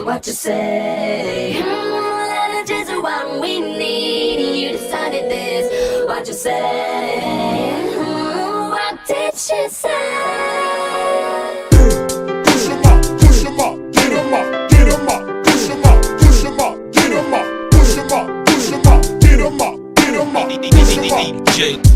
what you say? That is just what we need. You decided this, what you say? What did she say? DJ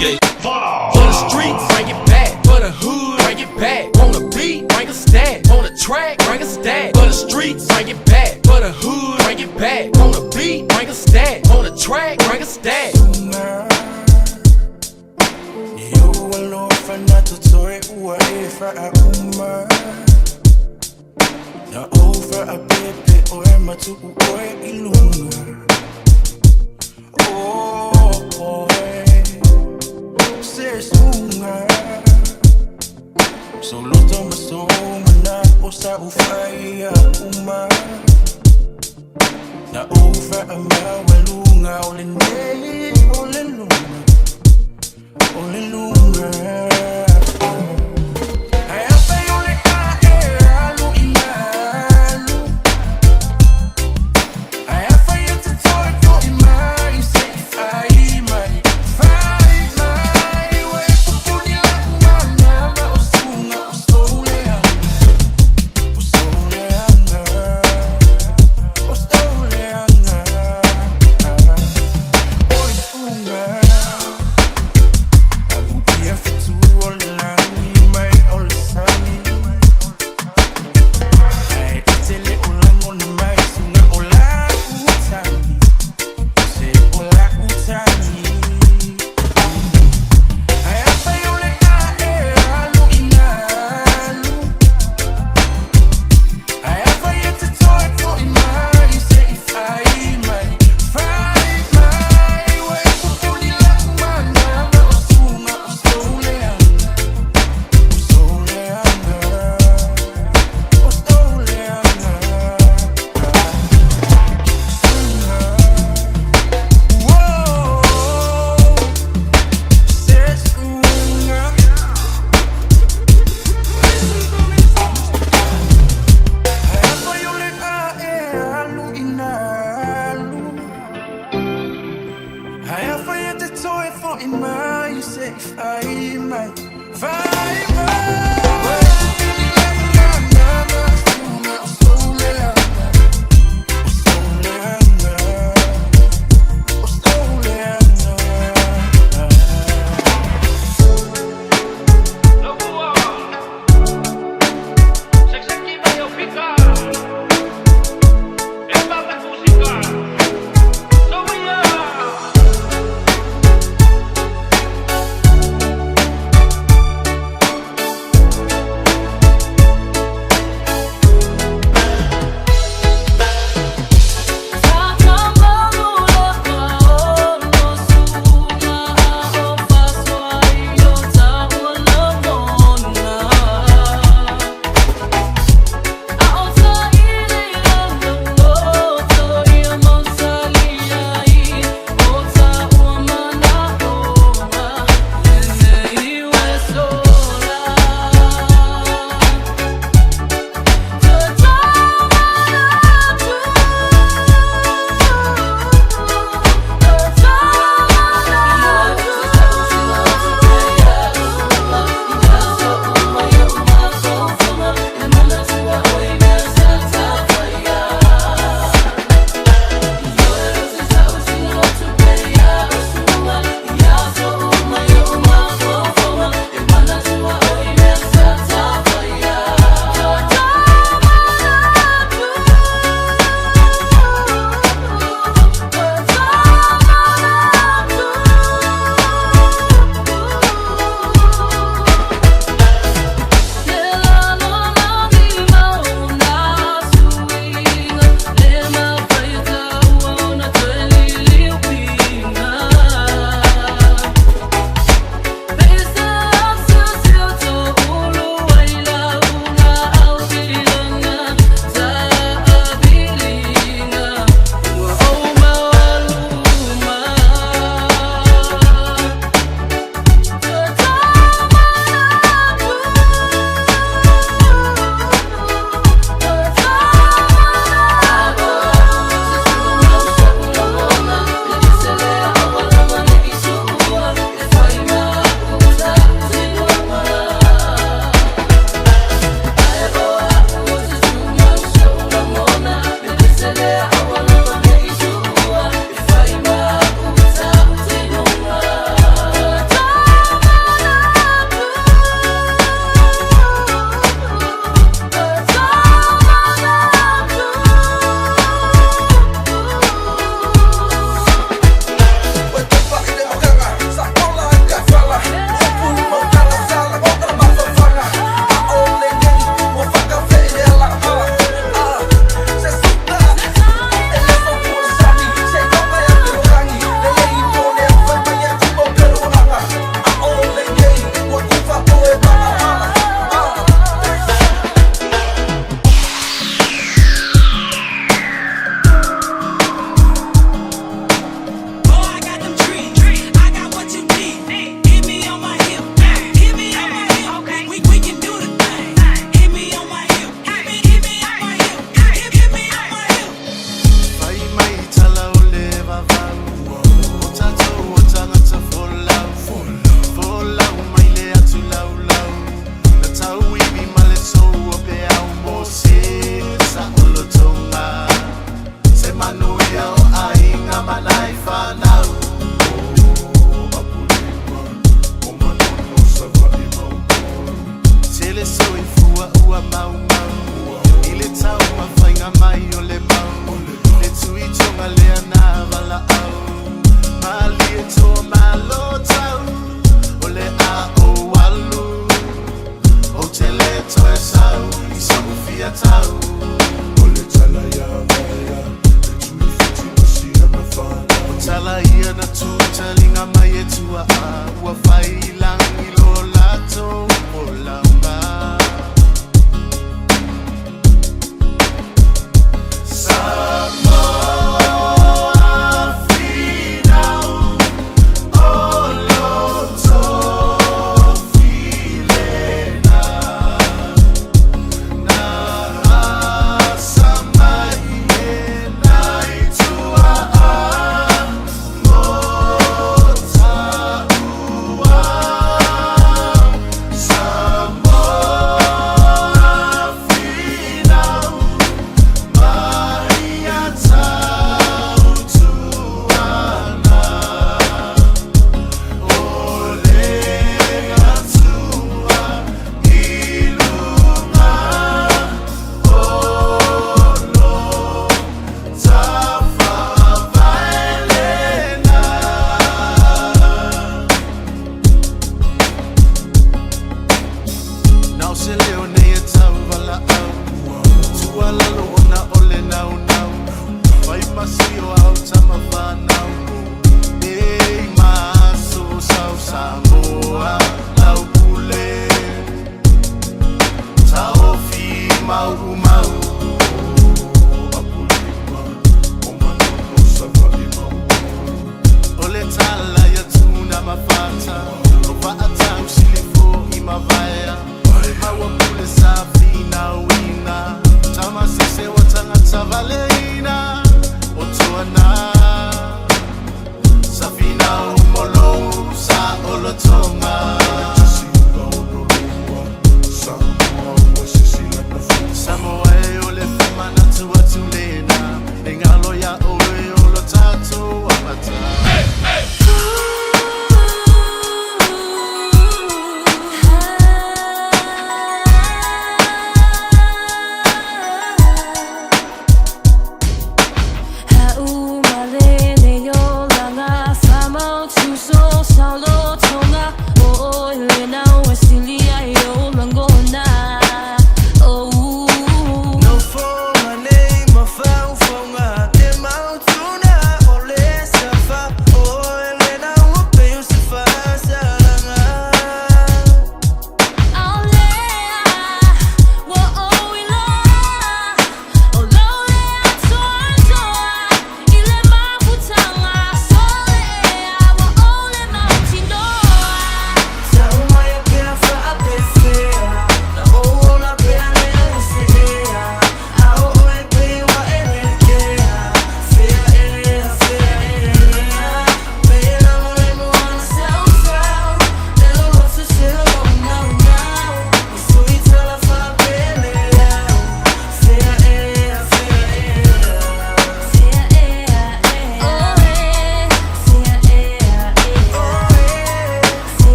DJ. For the streets, bring it back. For the hood, bring it back. On the beat, bring a stat. On the track, bring a stat. For the streets, bring it back. For the hood, bring it back. On the beat, bring a stat. On the track, bring a stat. You alone for not to toy away for a woman. Na over a baby or my to boy ilunga. Oh boy, says unga. So lot of my soul na osa ufaya uma. Na over a mawalunga olene olelunga olelunga. Samoa, laupule Taofi, mau Apulima, omanono safari mau Ole tala ya tuna mafata Opa atam silifo imavaya Mawapule safi na wina Tama sise watanga tavaleina Otoana Safina umolo sa olotonga Samoa ole fema na tuwa tulena Engalo ya oe olo tatu wapata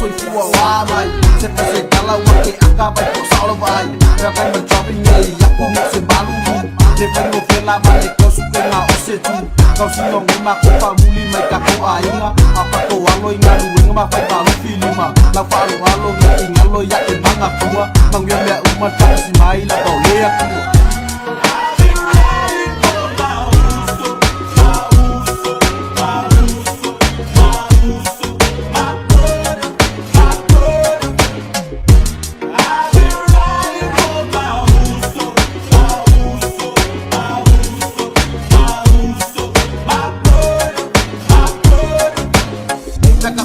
soy fuawamay Seta se kala wake akabay ko sa olaway Rakay mag-shopping ngay ako se balubu Lepan mo fela mali ko suke nga osetu Kau sinong ima ko pamuli may kako ainga Apa ko aloy nga luwing nga mapay palu filima Lang palo alo nga ingalo ya ke banga pua Mang yun ya umat ka si mai la kau leak pua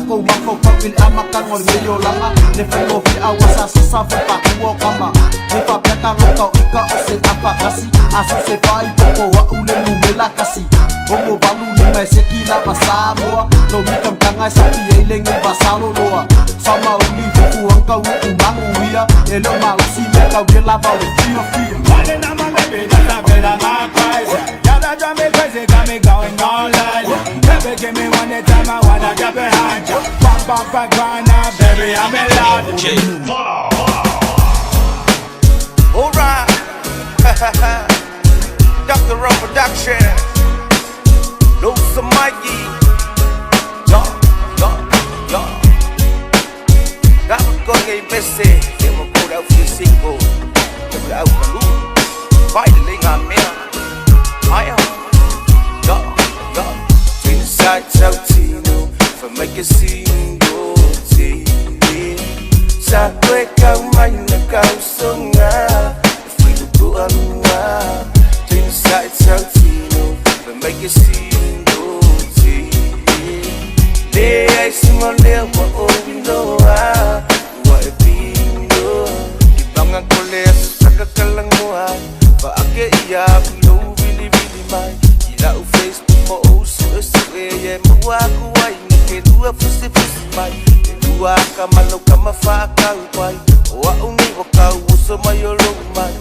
Ko mako pagpil amakan mo ngayon lang ne fengo fi awasa sa sa pa kuo kama ne pa kanga kau ika o se apakasi asu se vai poko wa ule numela kasi Ongo balu ni mai se kila masamoa no mikam tanga sapi eilengi basalo loa sama uli fuku angka uku mangu ia elo ma usi meka wela ba we fia Wale na my baby, that's a bit of my price. Yeah, that drive me crazy, got me going all night. Baby, give me one time, I wanna get behind you. Pop, pop, pop, grind now, baby, I'm in love. Alright, Dr. Ron Production, Los Mikey, yo. Dapat kau ngay bese, dia mau kau dah full single, kau dah kalu, finally ngambil, ayo, yo. Inside out Tino, for make a single, sa kau kau main kau sungai, feel good anga. Inside out Tino, for make a single, Lay I small little what we know what it be no. Ibang kulit sa kakalanguan, paake iya no really mai. Ila u Facebook mo uso yeah mo aku ay nakedua fusi mai. Dua kamalo kamafaka upai. Wa uni wakau uso mayolo mai.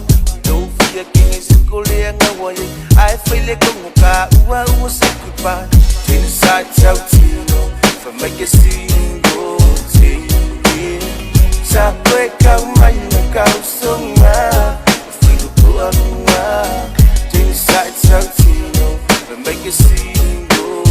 No fear king is kule ngawai. I feel like muka uwa uso kupai. Inside out Tino for make a single sa kwe kau main kau sunga feel good anga inside out Tino for make a single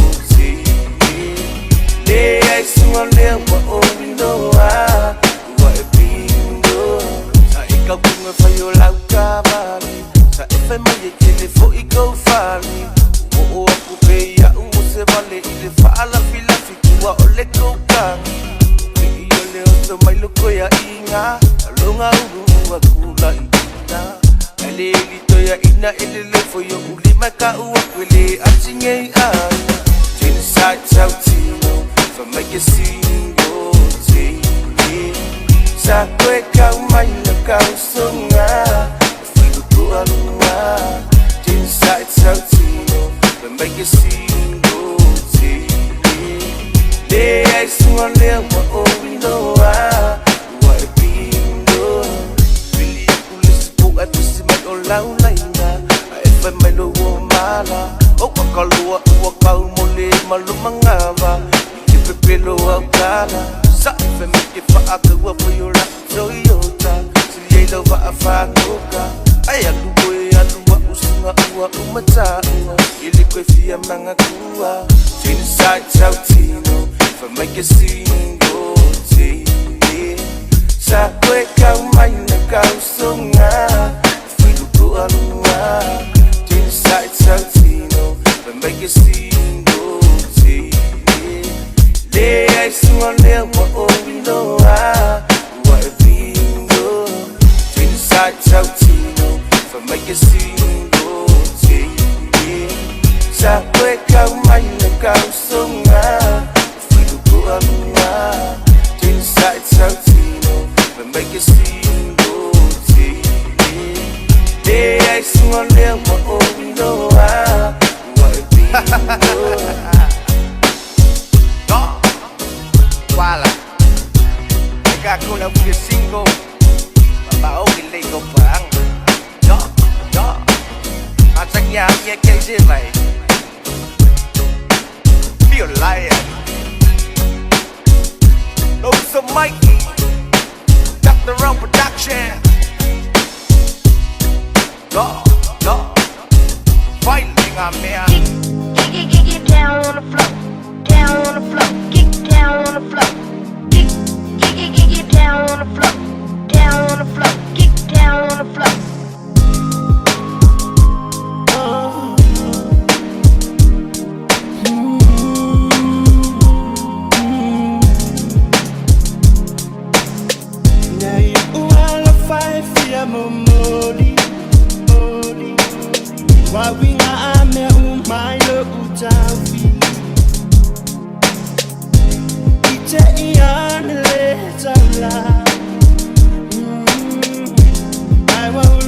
lay I small what we know what it be no sa ikaw kung fayo lau ka mali sa FM may kili fo ikaw fali oo ako kaya se vale ile fala fila fikua ole kokang iyo leo to mai loko ya inga alonga uru akula ina eleli to ya ina elele for yo uli maka uakwele atinge ai inside out Tino for make a single sa kwe kau mai na kau sunga feel good anga inside out Tino for make a single Lay I small little what we know what it be no. Really aku lispo at pusi may olaw laina. If I may lo mala, o kakalua uwakaw muli malumangava. Ikipipilo au kala. Sa if I make it fa akawa po yola Toyota. Siliyay lo va afanuka. Ay aluwa usunga uwa umata uwa. Ilikwe fiya mga kuwa. Inside out Tino for make a single sa kwe kau main kau sunga feel good anga inside out Tino for make a single lay I small little what we know what it be no inside out Tino for make a single sa kwe kau main kau sunga feel good anga inside out Tino but make a single lay I small little what we know what it be no wala nigga kuna full single baba ogi lego pang no atanya ye keje lai feel like Los Mikey, Dr. Ron Production. Fighting on me. Get down on the floor, down on the floor, get down on the floor. Get down on the floor, down on the floor, get down on the floor. Wawinga ame umailo utafi Ite iane le tala I won't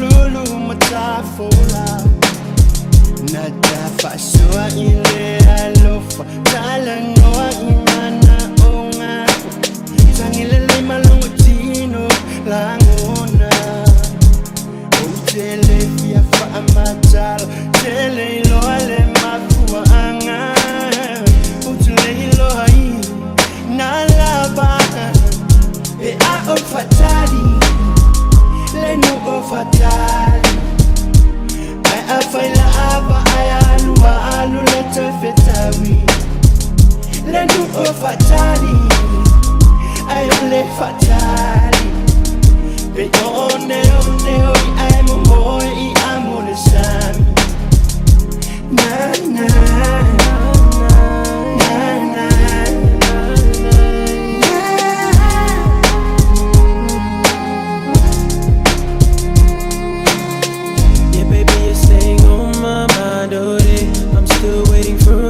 Fasua ile alofa Talangoa imana onga Tangile lima longo tino langona Utele fia fa amatala Tele ilo ale mafua anga Utele ilo hai Nalaba E a o fatali Leno o fatali I faila aba ayalu alu leto fetawi Leno o fatali Ayole fatali Be one I'm a boy I'm on the sun Na na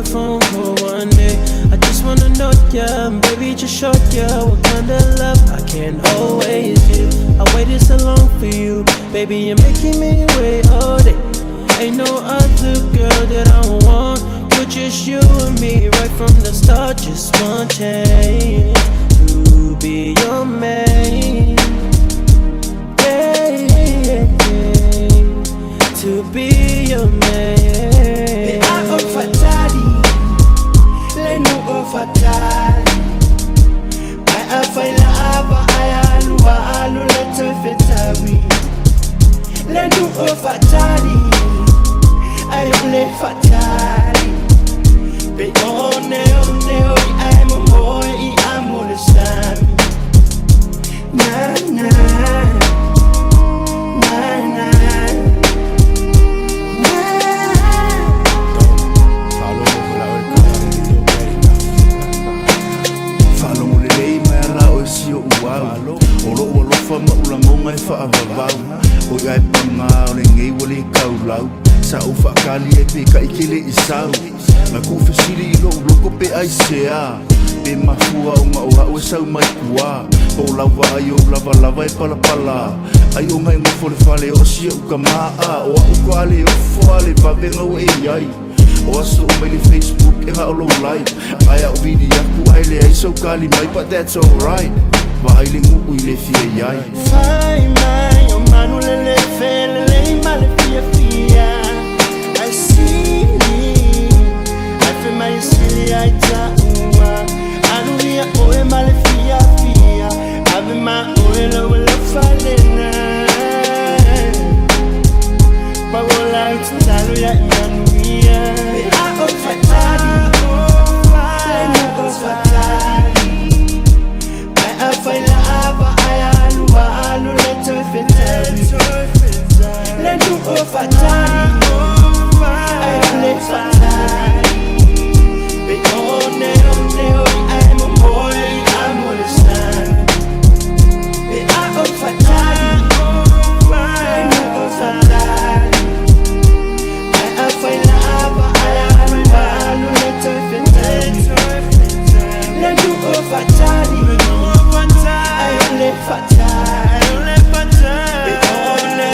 phone call one day. I just wanna know ya, baby, just show ya what kind of love I can always give. I waited so long for you, baby, you're making me wait all day. Ain't no other girl that I want. You're just you and me right from the start. Just one chance to be your man. Yeah, yeah, yeah. To be your man. Fatali I faila aba ayalu alu leto fetawi Lenu o fatali Ayole fatali Be one I'm a boy I'm on the sun Na na Na na Olo fa ma ula ngonga e fa avavau O ai panga o le ngei wale kaulau Sa o fa kali e pe ka ikele i sau Ma ku fesiri i lo loko pe ai sea Pe mafua o ma o hao e sau mai kua O lava ai o lava e pala pala Ai o ngai ngofo le fale o sia uka maa O a uko ale o foale pa venga o e iai O aso o mai le Facebook e ha o lo live Ai a o vidi aku ai le ai so kali mai but that's alright Baile nguku ile fia yai Fai mai o manu le fele le male fia fia I see I feel my silly I taua Anu ia o e male fia fia Ave ma o e lo falena Pagola utalo ya imanu ia A o fatali Lena o fatali I faila aba ayalu alu leto fetawi Lenu o fatali Ayole fatali Be one I'm a boy I'm on the sun Be a o fatali Lenu o fatali I faila aba ayalu alu leto fetawi Lenu o fatali Ayole fatali Be one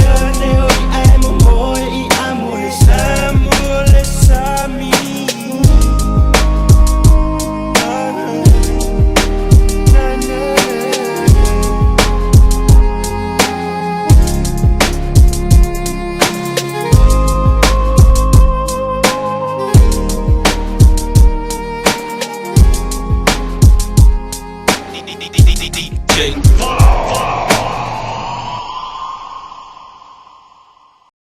I'm a boy I'm on the sun DJ